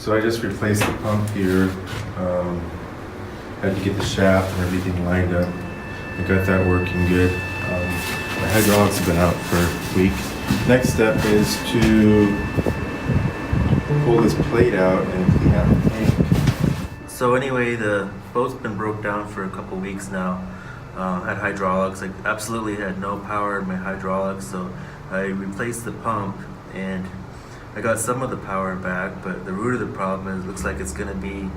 So I just replaced the pump here. Had to get the shaft and everything lined up. I got that working good. My hydraulics have been out for a week. Next step is to pull this plate out and clean out the tank. So anyway, the boat's been broke down for a couple weeks now. Had hydraulics. I absolutely had no power in my hydraulics, so I replaced the pump and I got some of the power back, but the root of the problem is, it looks like it's going to be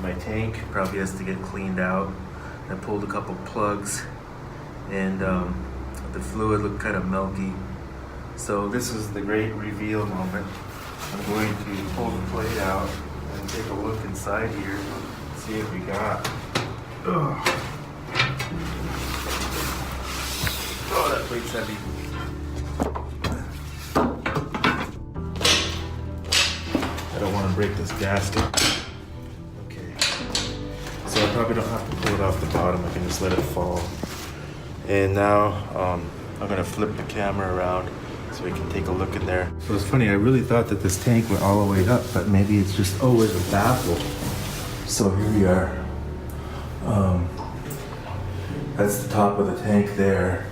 my tank. Probably has to get cleaned out. I pulled a couple plugs and the fluid looked kind of milky. So this is the great reveal moment. I'm going to pull the plate out and take a look inside here, see what we got. Ugh. Oh, that plate's heavy. I don't want to break this gasket. Okay. So I probably don't have to pull it off the bottom. I can just let it fall. And now I'm going to flip the camera around so we can take a look in there. So it's funny, I really thought that this tank went all the way up, but maybe it's just, oh, there's a baffle. So here we are. That's the top of the tank there.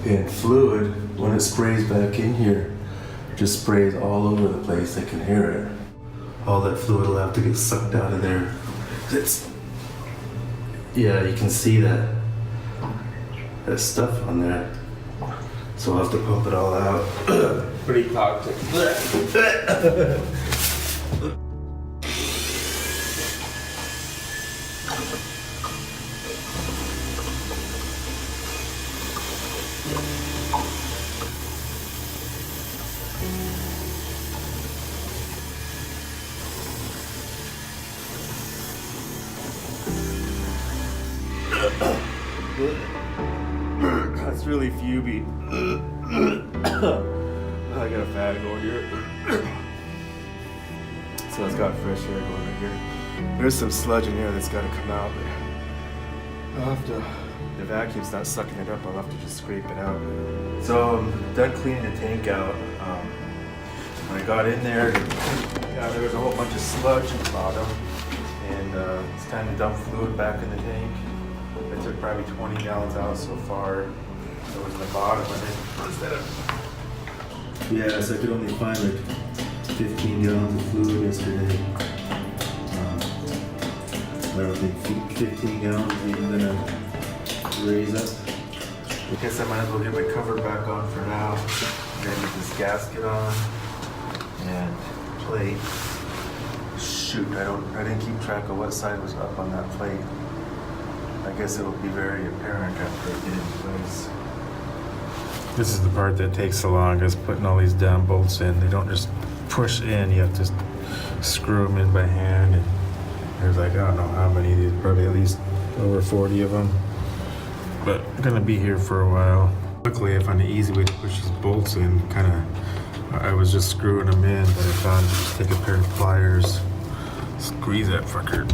And fluid, when it sprays back in here, just sprays all over the place. I can hear it. All that fluid will have to get sucked out of there. Yeah, you can see that stuff on there. So I'll have to pump it all out. Pretty toxic. That's really fumy. I got a fan going here. So it's got fresh air going in here. There's some sludge in here that's got to come out. I'll have to, the vacuum's not sucking it up, I'll have to just scrape it out. So I'm done cleaning the tank out. When I got in there, yeah, there was a whole bunch of sludge in the bottom. And it's time to dump fluid back in the tank. I took probably 20 gallons out so far. That was in the bottom, and then instead of... Yeah, so I could only find like 15 gallons of fluid yesterday. I don't think 15 gallons is even gonna raise up. I guess I might as well get my cover back on for now. Then get this gasket on and plate. Shoot, I didn't keep track of what side was up on that plate. I guess it will be very apparent after I get it in place. This is the part that takes the longest, putting all these damn bolts in. They don't just push in, you have to screw them in by hand. And there's like, I don't know how many of these, probably at least over 40 of them. But I'm gonna be here for a while. Luckily, I found an easy way to push these bolts in. I was just screwing them in, but I found just take a pair of pliers, squeeze that fucker.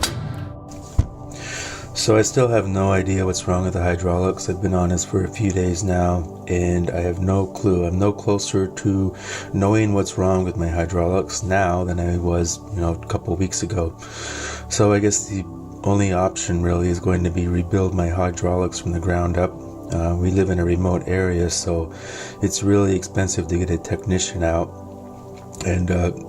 So I still have no idea what's wrong with the hydraulics. I've been on this for a few days now, and I have no clue. I'm no closer to knowing what's wrong with my hydraulics now than I was, a couple of weeks ago. So I guess the only option really is going to be rebuild my hydraulics from the ground up. We live in a remote area, so it's really expensive to get a technician out and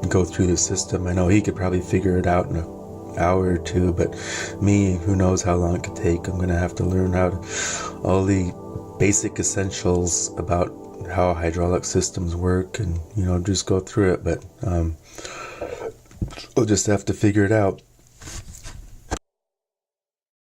go through the system. I know he could probably figure it out in a hour or two, but me, who knows how long it could take. I'm gonna have to learn all the basic essentials about how hydraulic systems work and just go through it, but we'll just have to figure it out.